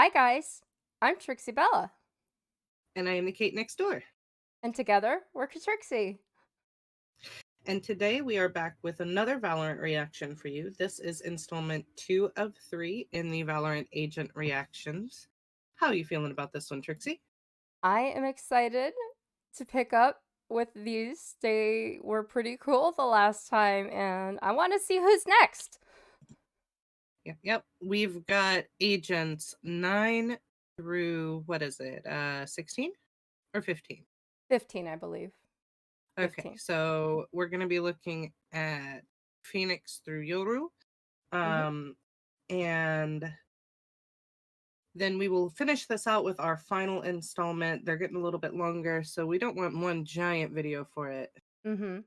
Hi guys, I'm Trixiebella, And I am the Kate next door. and together we're Ka Trixie. And today we are back with another Valorant reaction for you. This is installment 2 of 3 in the Valorant Agent reactions. How are you feeling about this one, Trixie? I am excited to pick up with these. They were pretty cool the last time, and I want to see who's next. Yep. We've got agents 9 through, 16 or 15? 15, I believe. Okay, 15. so we're going to be looking at Phoenix through Yoru. And then we will finish this out with our final installment. They're getting a little bit longer, so we don't want one giant video for it. Mm-hmm.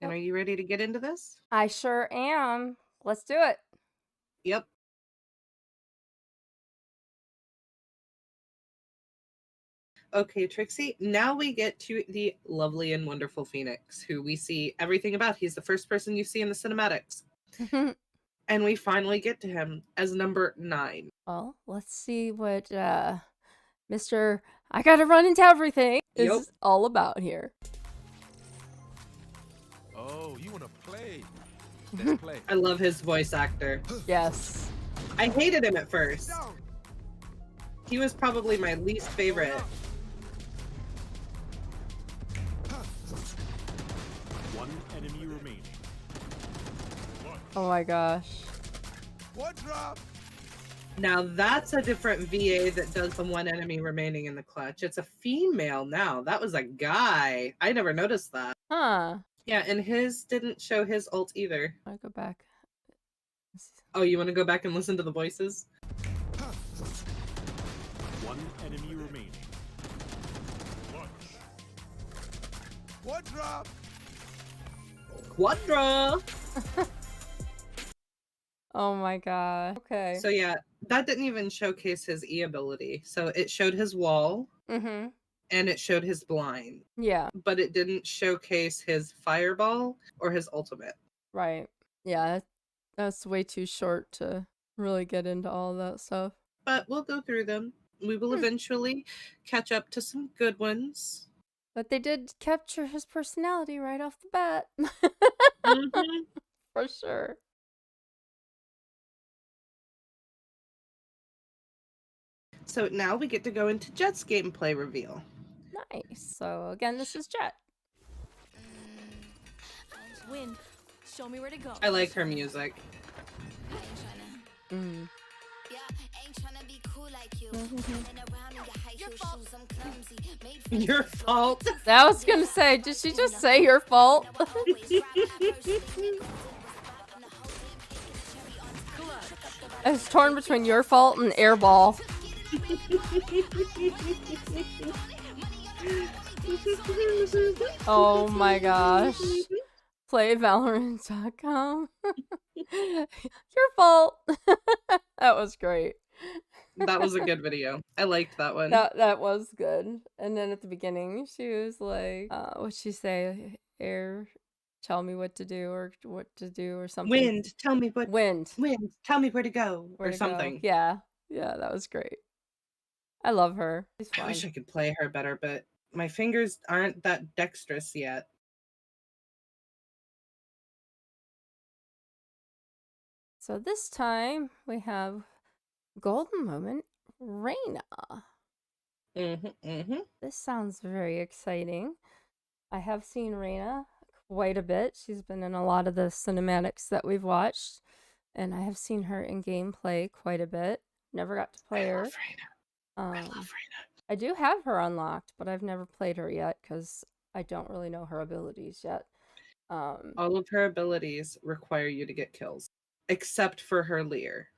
And are you ready to get into this? I sure am. Let's do it. Yep. Okay, Trixie, now we get to the lovely and wonderful Phoenix, who we see everything about. He's the first person you see in the cinematics. And we finally get to him as number 9. Well, let's see what Mr. I gotta run into everything is all about here. Oh, you wanna play? Let's play. I love his voice actor. Yes. I hated him at first. He was probably my least favorite. One enemy remaining. Oh my gosh. One drop. Now that's a different VA that does the one enemy remaining in the clutch. It's a female now. That was a guy. I never noticed that. Huh. Yeah, and his didn't show his ult either. I go back. Oh, you want to go back and listen to the voices? One enemy remaining. One drop. Quadra! Oh my god. Okay. So yeah, that didn't even showcase his E ability. So it showed his wall Mm-hmm. and it showed his blind, Yeah. but it didn't showcase his fireball or his ultimate. Right. Yeah. That's way too short to really get into all that stuff. But we'll go through them. We will eventually catch up to some good ones. But they did capture his personality right off the bat. For sure. So now we get to go into JETT's gameplay reveal. Nice. So again, this is JETT. Wind, show me where to go. I like her music. Mm. Your fault. I was gonna say, did she just say your fault? I was torn between your fault and airball. Oh my gosh. Playvalorant.com. Your fault. That was great. That was a good video. I liked that one. That was good. And then at the beginning, she was like, what'd she say? Air, tell me what to do or something. Wind, tell me what. Wind, tell me where to go where or to something. go. Yeah, that was great. I love her. She's fun. I wish I could play her better, but my fingers aren't that dexterous yet. So this time we have golden moment REYNA. This sounds very exciting. I have seen REYNA quite a bit. She's been in a lot of the cinematics that we've watched, and I have seen her in gameplay quite a bit. Never got to play her. I love REYNA. I do have her unlocked, but I've never played her yet because I don't really know her abilities yet. All of her abilities require you to get kills, except for her Leer.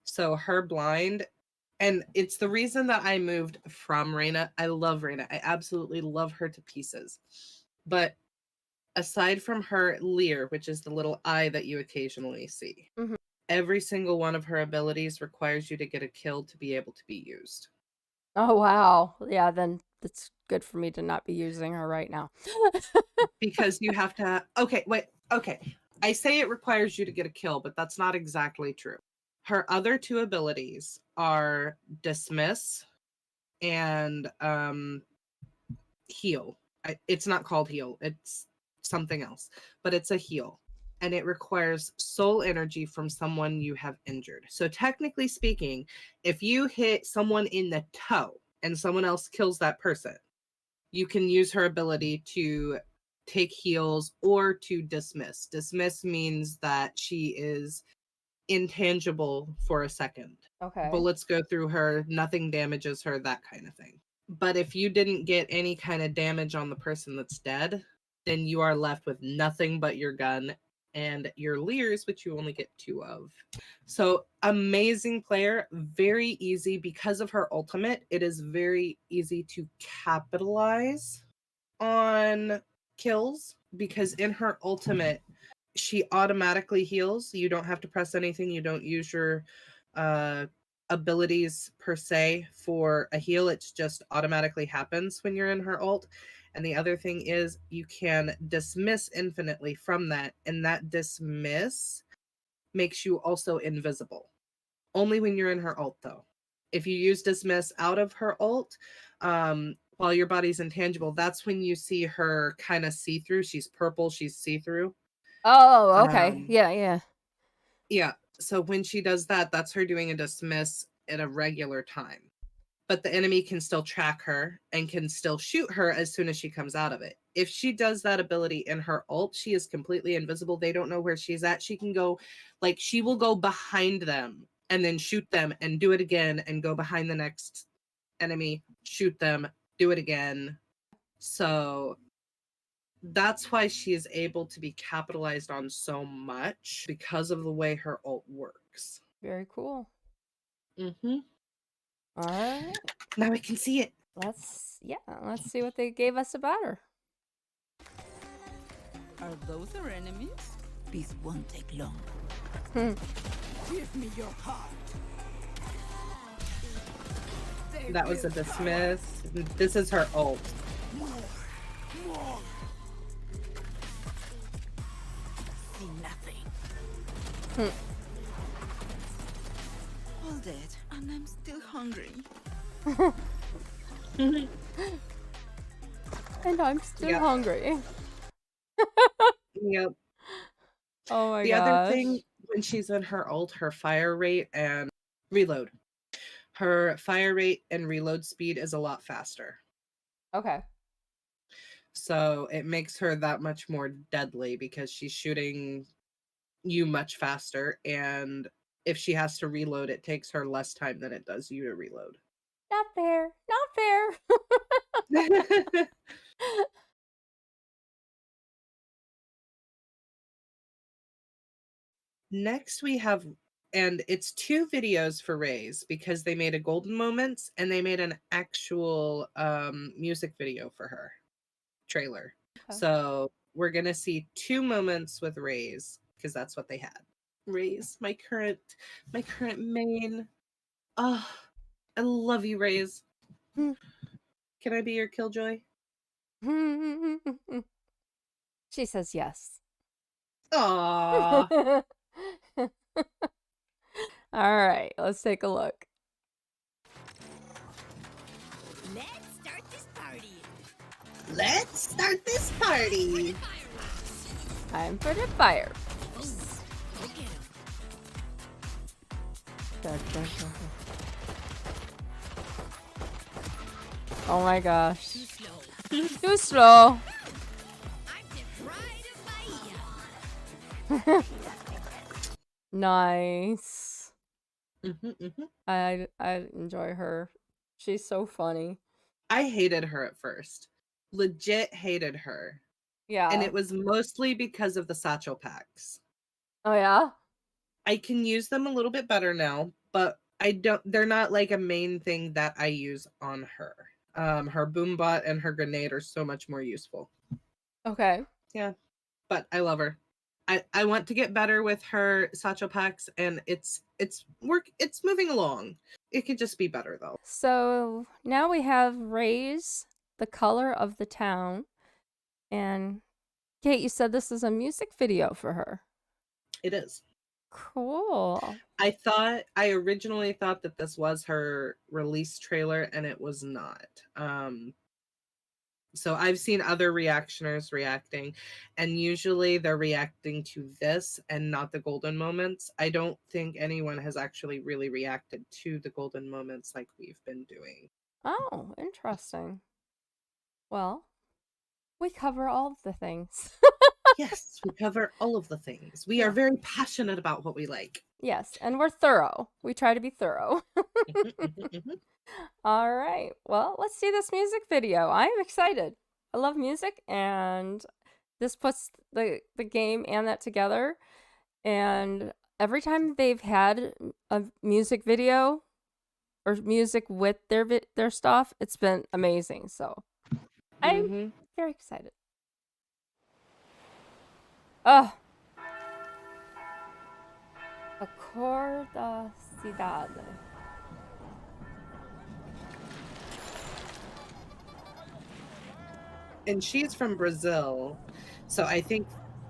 So her blind, and it's the reason that I moved from REYNA. I love REYNA. I absolutely love her to pieces. But aside from her Leer, which is the little eye that you occasionally see, every single one of her abilities requires you to get a kill to be able to be used. Oh, wow. Yeah, then it's good for me to not be using her right now. Because you have to... Okay, wait. Okay. I say it requires you to get a kill, but that's not exactly true. Her other two abilities are dismiss and heal. It's not called heal, it's something else, but it's a heal. And it requires soul energy from someone you have injured. So, technically speaking, if you hit someone in the toe and someone else kills that person, you can use her ability to take heals or to dismiss. Dismiss means that she is intangible for a second. Okay. Bullets go through her, nothing damages her, that kind of thing. But if you didn't get any kind of damage on the person that's dead, then you are left with nothing but your gun and your leers, which you only get 2 of. So, amazing player, very easy because of her ultimate. It is very easy to capitalize on kills because in her ultimate, she automatically heals. You don't have to press anything. You don't use your abilities per se for a heal. It's just automatically happens when you're in her ult. And the other thing is you can dismiss infinitely from that. And that dismiss makes you also invisible. Only when you're in her ult, though. If you use dismiss out of her ult, while your body's intangible, that's when you see her kind of see-through. She's purple, she's see-through. Oh, okay. Yeah. Yeah. So when she does that, that's her doing a dismiss at a regular time. But the enemy can still track her and can still shoot her as soon as she comes out of it. If she does that ability in her ult, she is completely invisible. They don't know where she's at. She can go, like, she will go behind them and then shoot them and do it again and go behind the next enemy, shoot them, do it again. So that's why she is able to be capitalized on so much because of the way her ult works. Very cool. Mm-hmm. All right. Now I can see it. Let's see what they gave us about her. Are those our enemies? This won't take long. Give me your heart. That was a dismiss. This is her ult. More. See nothing. All dead, and I'm still hungry. And I'm still Yep. hungry. Yep. Oh my The gosh. other thing, when she's in her ult, her fire rate and reload. Her fire rate and reload speed is a lot faster. Okay. So it makes her that much more deadly because she's shooting you much faster. And if she has to reload, it takes her less time than it does you to reload. Not fair. Not fair. Next, we have, and it's 2 videos for Rays because they made a Golden Moments and they made an actual music video for her trailer. Okay. So we're gonna see 2 moments with Rays because that's what they had. Rays, my current main. Oh, I love you, Rays. Can I be your killjoy? She says yes. Aww. All right, let's take a look. Let's start this party. Let's start this party. Time for the fire. Look at 'em. Oh my gosh. Too slow. Too slow. I'm the pride of Bahia. Nice. Mm-hmm. I enjoy her. She's so funny. I hated her at first. Legit hated her. Yeah. And it was mostly because of the satchel packs. Oh yeah? I can use them a little bit better now, but they're not like a main thing that I use on her. Her boombot and her grenade are so much more useful. Okay. Yeah. But I love her. I want to get better with her satchel packs and it's moving along. It could just be better though. So now we have Rays, the color of the town. And Kate, you said this is a music video for her. It is. Cool. I originally thought that this was her release trailer, and it was not. So I've seen other reactioners reacting, and usually they're reacting to this and not the golden moments. I don't think anyone has actually really reacted to the golden moments like we've been doing. Oh, interesting. Well, we cover all of the things. Yes, we cover all of the things. We are Yeah. very passionate about what we like. Yes, and we're thorough. We try to be thorough. Mhm, mhm, mhm. All right. Well, let's see this music video. I am excited. I love music, and this puts the game and that together. And every time they've had a music video or music with their stuff, it's been amazing. So I'm Mhm. very excited. Oh, Acordacidade. And she's from Brazil. So I think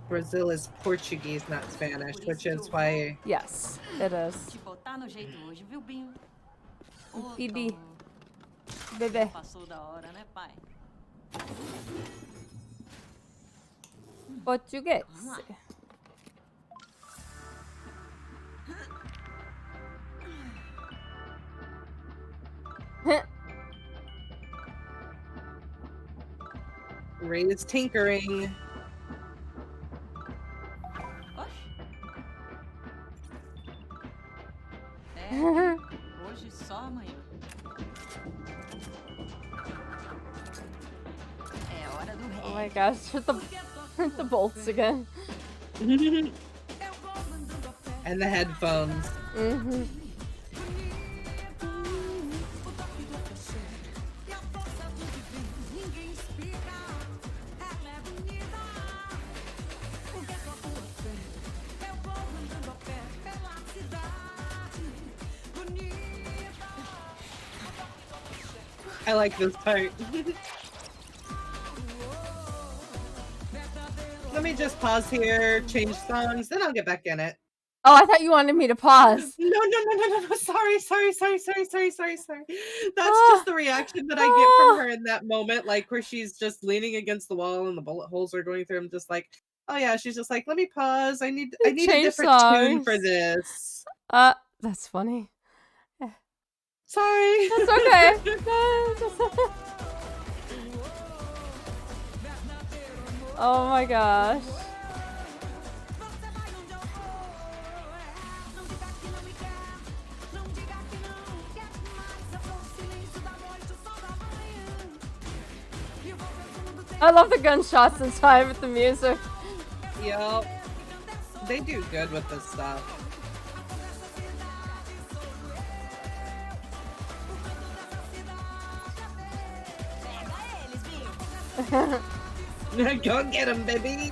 Brazil is Portuguese, not Spanish, Por which isso que is eu why Yes, it is. te botar no jeito hoje, viu, Binho? Bibi, Já bebê. passou da hora, né, pai? Português. Vamos lá. Ray is tinkering. Oxe. Hoje só amanhã. É hora do Oh my reggae. gosh, with the bolts again. And the headphones. Mm-hmm. I like this part. Let me just pause here, change songs, then I'll get back in it. Oh, I thought you wanted me to pause. No. Sorry. That's Ah, just the reaction that I get from her in that moment, like where she's just leaning against the wall and the bullet holes are going through. I'm just like, oh yeah, she's just like, let me pause. I need a change different tune for songs. this. That's funny. Sorry. That's okay. No, just- Oh my gosh. I love the gunshots inside with the music. Yep. They do good with this stuff. Pega eles, Binho. Go get him, baby.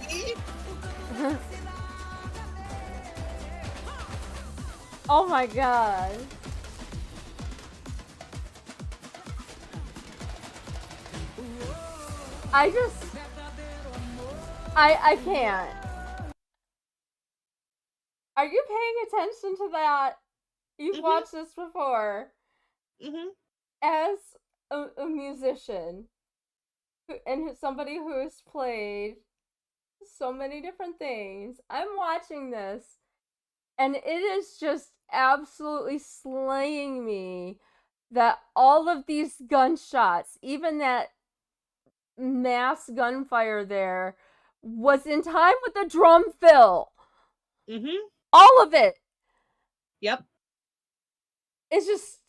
Oh my god. I can't. Are you paying attention to that? You've watched this before. Mm-hmm. As a musician and somebody who has played so many different things, I'm watching this and it is just absolutely slaying me that all of these gunshots, even that mass gunfire there, was in time with the drum fill. Mm-hmm. All of it. Yep. It's just.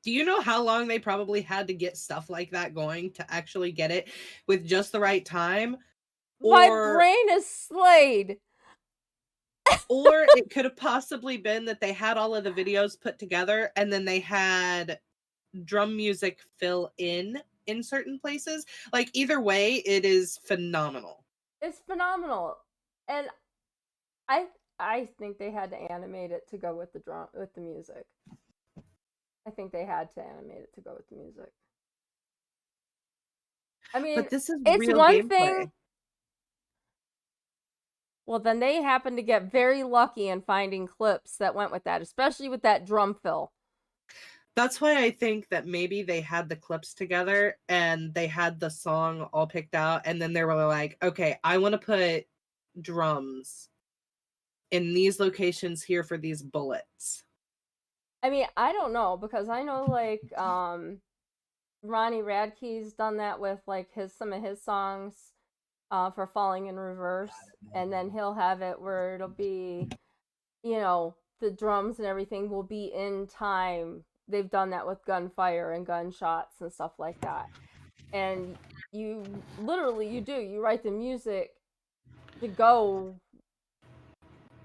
Do you know how long they probably had to get stuff like that going to actually get it with just the right time? My brain is slayed. Or it could have possibly been that they had all of the videos put together and then they had drum music fill in certain places. Like either way, it is phenomenal. It's phenomenal. And I think they had to animate it to go with the music. I think they had to animate it to go with the music. I mean, But this is it's real one gameplay. thing. Well, then they happened to get very lucky in finding clips that went with that, especially with that drum fill. That's why I think that maybe they had the clips together and they had the song all picked out, and then they were like, okay, I want to put drums in these locations here for these bullets. I mean, I don't know, because I know like Ronnie Radke's done that with like some of his songs for Falling in Reverse, and then he'll have it where it'll be, the drums and everything will be in time. They've done that with gunfire and gunshots and stuff like that. And you literally, you write the music to go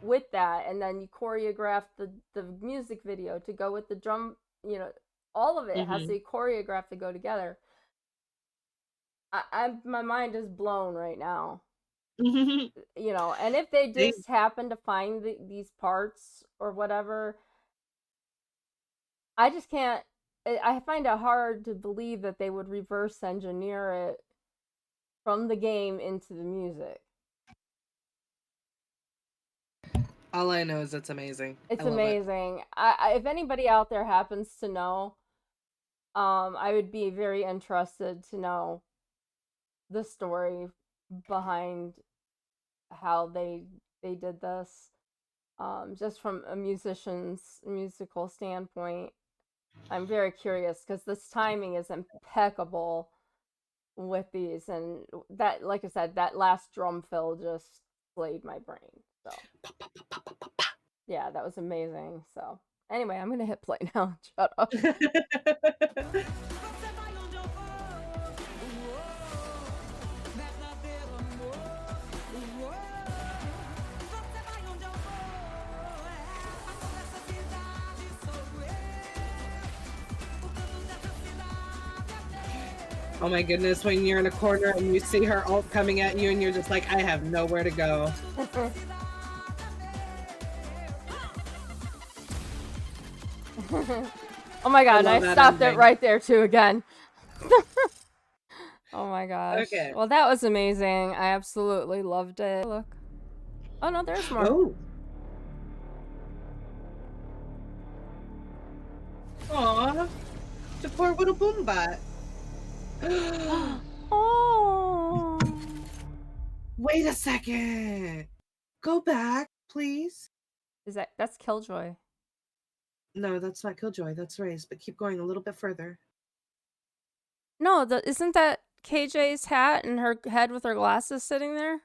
with that, and then you choreograph the music video to go with the drum. All of it has to be choreographed to go together. My mind is blown right now. And if they just happen to find these parts or whatever, I just can't. I find it hard to believe that they would reverse engineer it from the game into the music. All I know is it's amazing. It's amazing. If anybody out there happens to know, I would be very interested to know the story behind how they did this. Just from a musician's musical standpoint, I'm very curious because this timing is impeccable with these, and that, like I said, that last drum fill just slayed my brain. So yeah, that was amazing. So anyway, I'm gonna hit play now. Shut up. Oh my goodness, when you're in a corner and you see her ult coming at you and you're just like, I have nowhere to go. Oh my god, I stopped it right there too again. Oh my gosh. Okay. Well, that was amazing. I absolutely loved it. Look. Oh no, there's more. Oh. Aw. The poor little boombot. Oh. Wait a second. Go back, please. That's Killjoy? No, that's not Killjoy. That's Rey's. But keep going a little bit further. No, isn't that KJ's hat and her head with her glasses sitting there?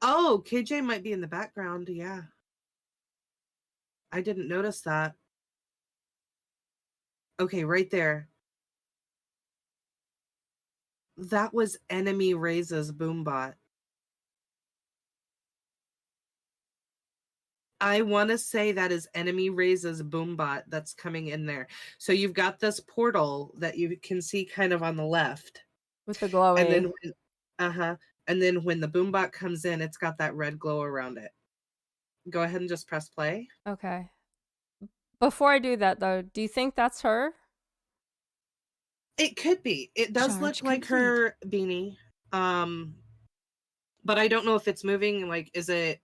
Oh, KJ might be in the background. Yeah. I didn't notice that. Okay, right there. That was enemy Rey's boombot. I want to say that is enemy Rey's boombot that's coming in there. So you've got this portal that you can see kind of on the left. With the glowing. And then when the boombot comes in, it's got that red glow around it. Go ahead and just press play. Okay. Before I do that though, do you think that's her? It could be. It does look like her beanie. But I don't know if it's moving. Like, is it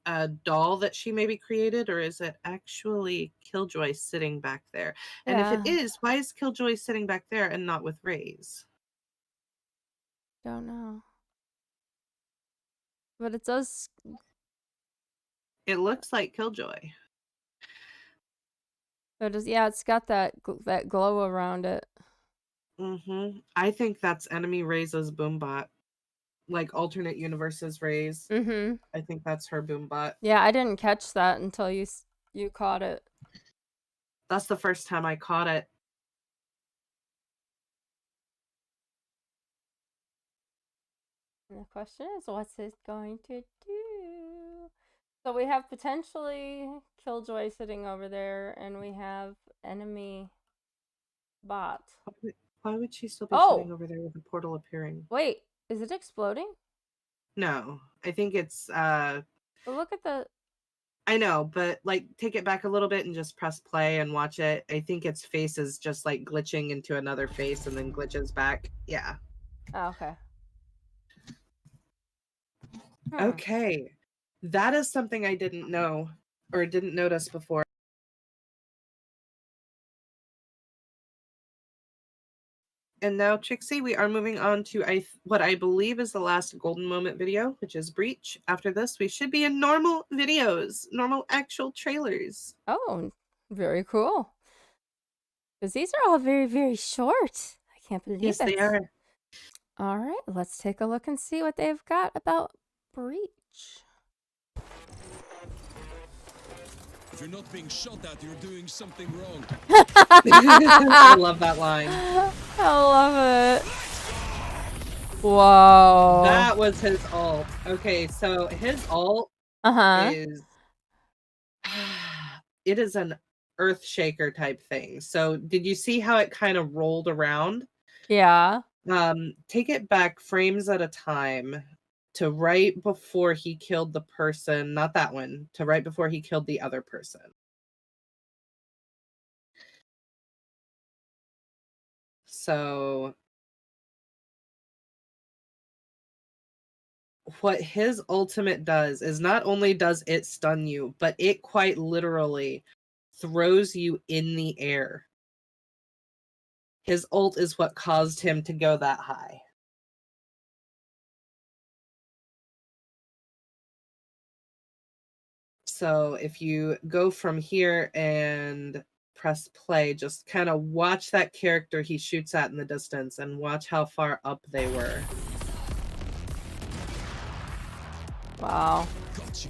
a doll that she maybe created, or is it actually Killjoy sitting back there? And if it is, why is Killjoy sitting back there and not with Rey's? Don't know. But it does. It looks like Killjoy. It's got that glow around it. I think that's enemy Rey's boombot. Like alternate universes Rey's. I think that's her boombot. Yeah, I didn't catch that until you caught it. That's the first time I caught it. And the question is, what's it going to do? So we have potentially Killjoy sitting over there, and we have enemy bot. Why would she still be sitting over there with the portal appearing? Wait, is it exploding? No, I think it's But look at the. I know, but like take it back a little bit and just press play and watch it. I think its face is just like glitching into another face and then glitches back. Yeah. Oh, okay. Okay. That is something I didn't know or didn't notice before. And now, Trixie, we are moving on to what I believe is the last golden moment video, which is Breach. After this, we should be in normal videos, normal actual trailers. Oh, very cool. Because these are all very, very short. I can't believe Yes, it. they are. All right, let's take a look and see what they've got about Breach. If you're not being shot at, you're doing something wrong. I love that line. I love it. Whoa. That was his ult. Okay, so his ult is it is an earth shaker type thing. So did you see how it kind of rolled around? Yeah. Take it back frames at a time to right before he killed the person, not that one, to right before he killed the other person. So what his ultimate does is not only does it stun you, but it quite literally throws you in the air. His ult is what caused him to go that high. So if you go from here and press play, just kind of watch that character he shoots at in the distance and watch how far up they were. Wow. Gotcha.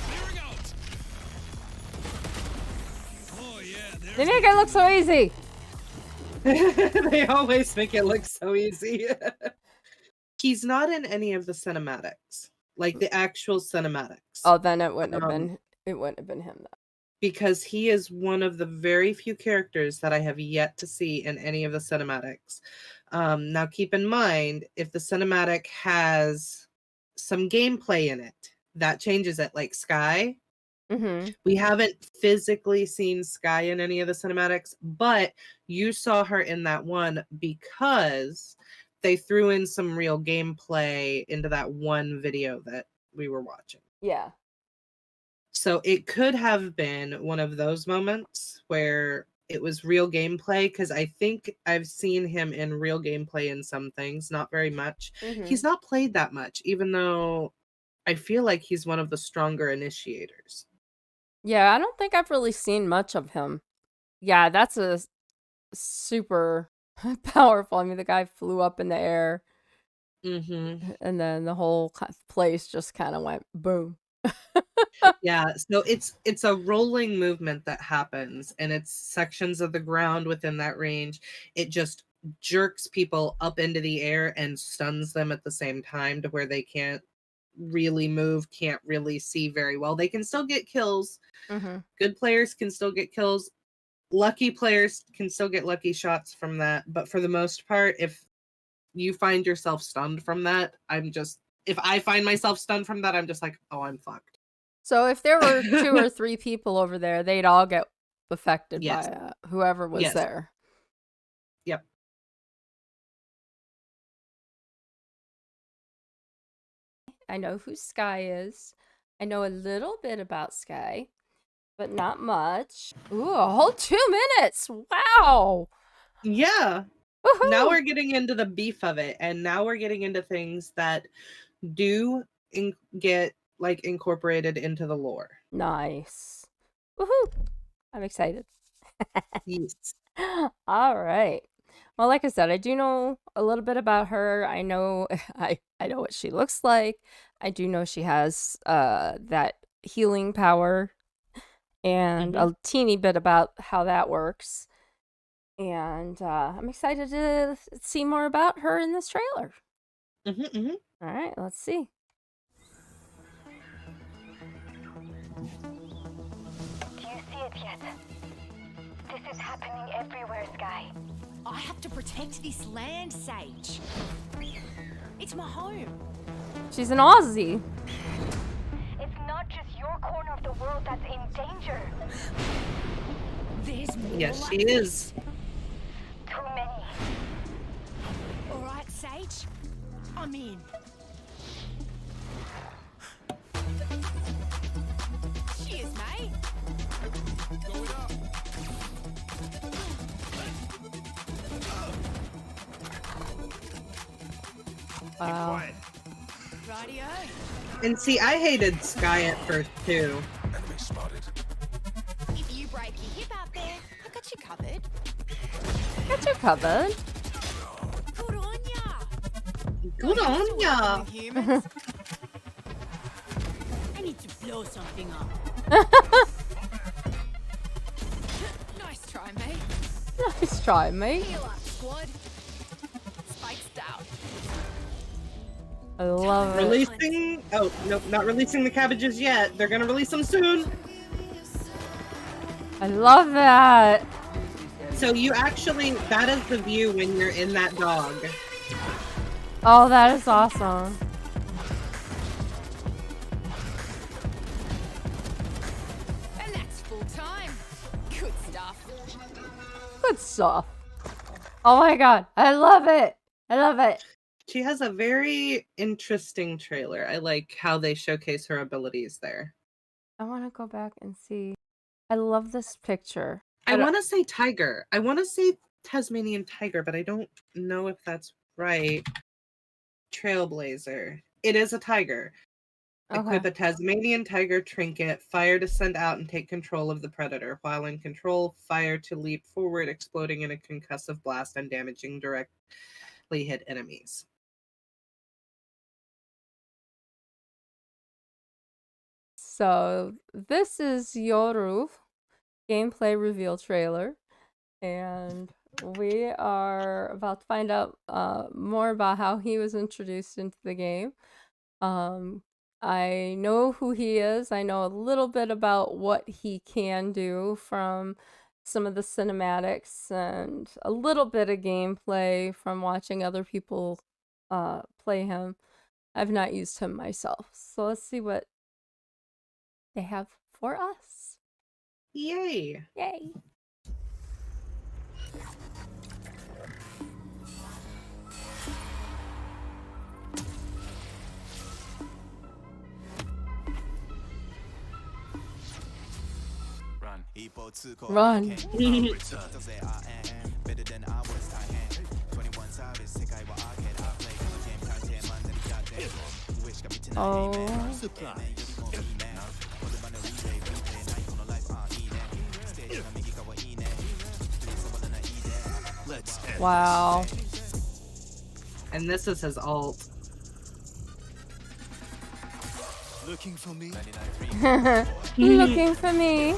Clearing out. Oh yeah, They make it look so easy. They always make it look so easy. He's not in any of the cinematics, like the actual cinematics. Oh, then it wouldn't have been. It wouldn't have been him then. Because he is one of the very few characters that I have yet to see in any of the cinematics. Now, keep in mind, if the cinematic has some gameplay in it, that changes it, like Sky. Mm-hmm. We haven't physically seen Sky in any of the cinematics, but you saw her in that one because they threw in some real gameplay into that one video that we were watching. Yeah. So it could have been one of those moments where it was real gameplay, because I think I've seen him in real gameplay in some things, not very much. Mm-hmm. He's not played that much, even though I feel like he's one of the stronger initiators. Yeah, I don't think I've really seen much of him. Yeah, that's a super powerful. I mean, the guy flew up in the air, Mm-hmm. and then the whole place just kind of went boom. Yeah, so it's a rolling movement that happens, and it's sections of the ground within that range. It just jerks people up into the air and stuns them at the same time to where they can't really move, can't really see very well. They can still get kills. Mm-hmm. Good players can still get kills. Lucky players can still get lucky shots from that. But for the most part, if you find yourself stunned from that, if I find myself stunned from that, I'm just like, oh, I'm fucked. So if there were 2 or 3 people over there, they'd all get affected Yes. by whoever was Yes. there. Yep. I know who Sky is. I know a little bit about Sky, but not much. Ooh, a whole 2 minutes. Wow. Yeah. Woohoo! Now we're getting into the beef of it, and now we're getting into things that do get like incorporated into the lore. Nice. Woohoo! I'm excited. Yes. All right. Well, like I said, I do know a little bit about her. I know I know what she looks like. I do know she has that healing power and a teeny bit about how that works. And I'm excited to see more about her in this trailer. Mm-hmm. All right, let's see. Do you see it yet? This is happening everywhere, Sky. I have to protect this land, Sage. It's my home. She's an Aussie. It's not just your corner of the world that's in danger. There's more. Yes, she is. Too many. Sage, I'm in. Cheers, mate. Going up. Wow. Rightio. And see, I hated Sky at first too. Enemy spotted. If you break your hip out there, I got you covered. Got you covered. Good on ya. Good Not on used to working ya. with humans. I need to blow something up. Nice try, mate. Nice try, mate. Heal up, squad. Spikes down. I love it. Releasing. Oh, nope, not releasing the cabbages yet. They're gonna release them soon. I love that. So you actually, that is the view when you're in that dog. Oh, that is awesome. And that's full time. Good stuff. Good stuff. Oh my god. I love it. I love it. She has a very interesting trailer. I like how they showcase her abilities there. I want to go back and see. I love this picture. I don't- want to say tiger. I want to say Tasmanian tiger, but I don't know if that's right. Trailblazer. It is a tiger. Equip Okay. a Tasmanian tiger trinket, fire to send out and take control of the predator. While in control, fire to leap forward, exploding in a concussive blast and damaging directly hit enemies. So this is Yoru gameplay reveal trailer, and we are about to find out more about how he was introduced into the game. I know who he is. I know a little bit about what he can do from some of the cinematics and a little bit of gameplay from watching other people play him. I've not used him myself. So let's see what they have for us. Yay! Yay. Run. Oh. Wow. And this is his alt. Looking for me? Looking for me.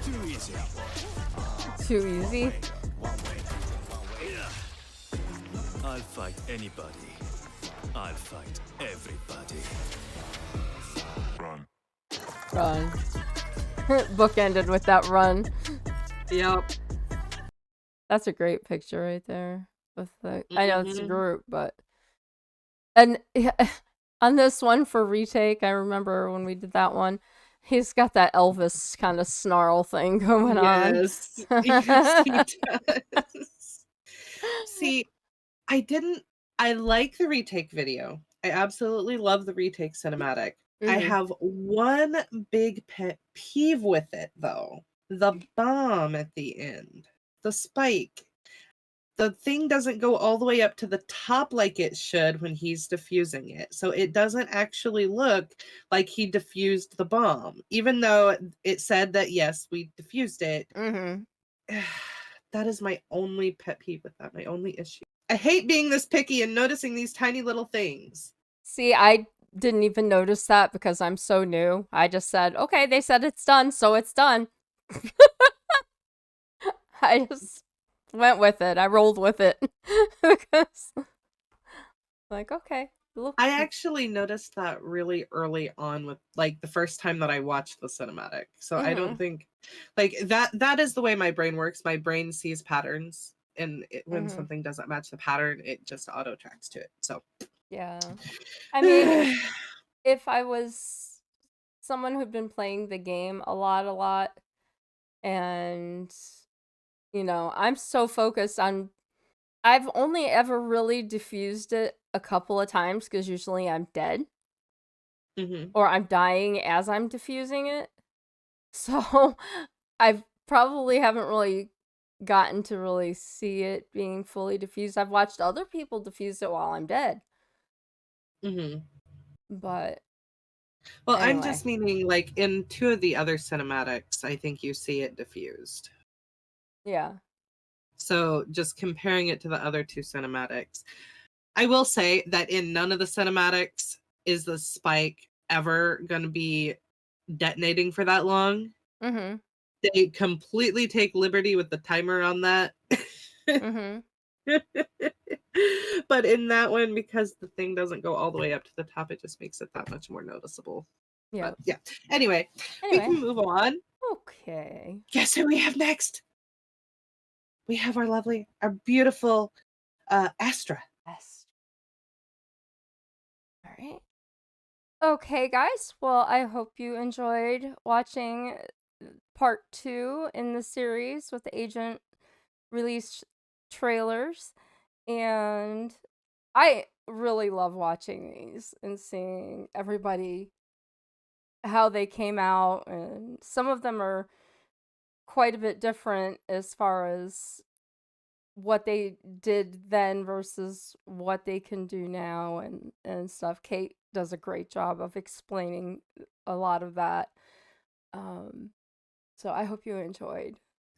Too easy. Too easy. I'll fight anybody. I'll fight everybody. Run. Run. Bookended with that run. Yep. That's a great picture right there. With the, I know it's a Mhm. group, but and on this one for retake, I remember when we did that one, he's got that Elvis kind of snarl thing going on. Yes. Yes, he does. See, I like the retake video. I absolutely love the retake cinematic. I Mhm. have one big pet peeve with it, though. The bomb at the end. The spike. The thing doesn't go all the way up to the top like it should when he's diffusing it. So it doesn't actually look like he diffused the bomb, even though it said that, yes, we diffused it. Mhm. That is my only pet peeve with that, my only issue. I hate being this picky and noticing these tiny little things. See, I didn't even notice that because I'm so new. I just said, okay, they said it's done, so it's done. I just went with it. I rolled with it. Because, like, okay. Look. I actually noticed that really early on with like the first time that I watched the cinematic. So I don't think like that is the way my brain works. My brain sees patterns, and when something doesn't match the pattern, it just auto tracks to it. So Yeah. I mean, if I was someone who'd been playing the game a lot, and, you know, I'm so focused on I've only ever really diffused it a couple of times because usually I'm dead Mm-hmm. or I'm dying as I'm diffusing it. So I probably haven't really gotten to really see it being fully diffused. I've watched other people diffuse it while I'm dead, Mm-hmm. but Well, I'm anyway. just meaning like in 2 of the other cinematics, I think you see it diffused. Yeah. So just comparing it to the other 2 cinematics, I will say that in none of the cinematics is the spike ever going to be detonating for that long. Mm-hmm. They completely take liberty with the timer on that. Mm-hmm. But in that one, because the thing doesn't go all the way up to the top, it just makes it that much more noticeable. Yeah. But yeah. Anyway, we Anyway. can move on. Okay. Guess who we have next? We have our beautiful Astra. Yes. All right. Okay, guys. Well, I hope you enjoyed watching part 2 in the series with the agent release trailers. And I really love watching these and seeing everybody how they came out. And some of them are quite a bit different as far as what they did then versus what they can do now and stuff. Kate does a great job of explaining a lot of that. So I hope you enjoyed.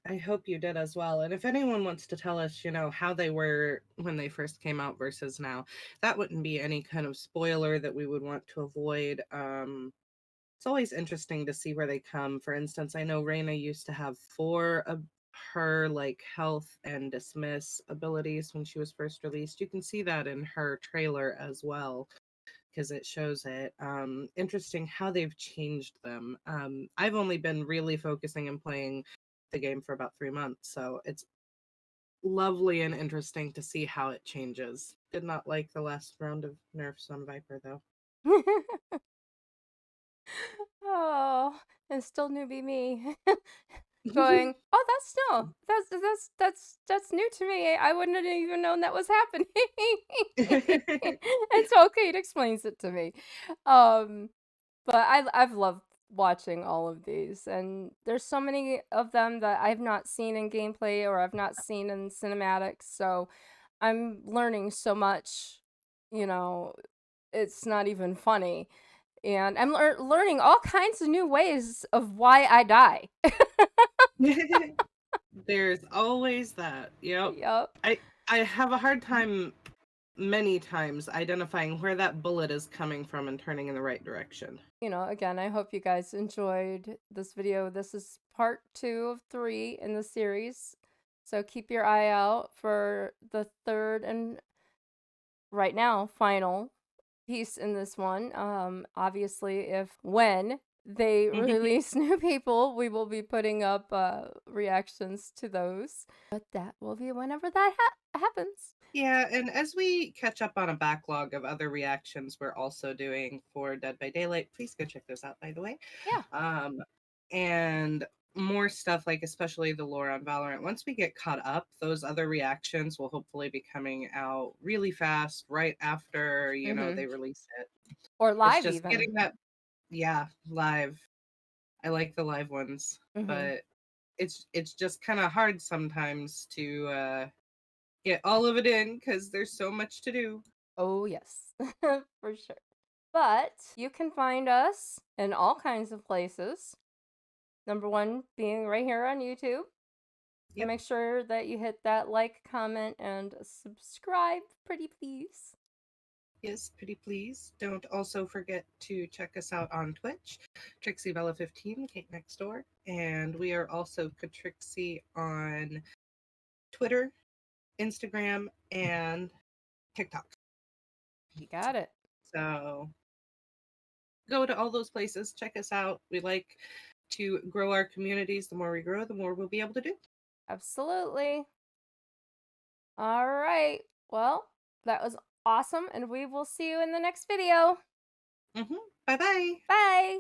I hope you did as well. And if anyone wants to tell us, how they were when they first came out versus now, that wouldn't be any kind of spoiler that we would want to avoid. It's always interesting to see where they come. For instance, I know Reyna used to have 4 of her like health and dismiss abilities when she was first released. You can see that in her trailer as well because it shows it. Interesting how they've changed them. I've only been really focusing and playing the game for about 3 months, so it's lovely and interesting to see how it changes. Did not like the last round of nerfs on Viper though. Oh, and still newbie me. Going, oh, that's no, that's new to me. I wouldn't have even known that was happening. Until Kate explains it to me. But I've loved watching all of these, and there's so many of them that I've not seen in gameplay or I've not seen in cinematics. So I'm learning so much. You know, it's not even funny. And I'm learning all kinds of new ways of why I die. There's always that. Yep. Yep. I have a hard time many times identifying where that bullet is coming from and turning in the right direction. Again, I hope you guys enjoyed this video. This is part 2 of 3 in the series. So keep your eye out for the 3rd and right now final piece in this one. Obviously, when they release new people, we will be putting up reactions to those. But that will be whenever that happens. Yeah, and as we catch up on a backlog of other reactions we're also doing for Dead by Daylight, please go check those out, by the way. Yeah. And more stuff, like especially the lore on Valorant. Once we get caught up, those other reactions will hopefully be coming out really fast, right after, they release it. Or It's live just even. getting that, yeah, live. I like the live ones, but it's just kind of hard sometimes to get all of it in because there's so much to do. Oh, yes, for sure. But you can find us in all kinds of places. Number one being right here on YouTube. Yep. Make sure that you hit that like, comment, and subscribe, pretty please. Yes, pretty please. Don't also forget to check us out on Twitch, Trixiebella15, Kate NextDoor, and we are also Ka Trixie on Twitter, Instagram, and TikTok. You got it. So go to all those places, check us out. We like to grow our communities. The more we grow, the more we'll be able to do. Absolutely. All right. Well, that was awesome, and we will see you in the next video. Bye-bye. Bye.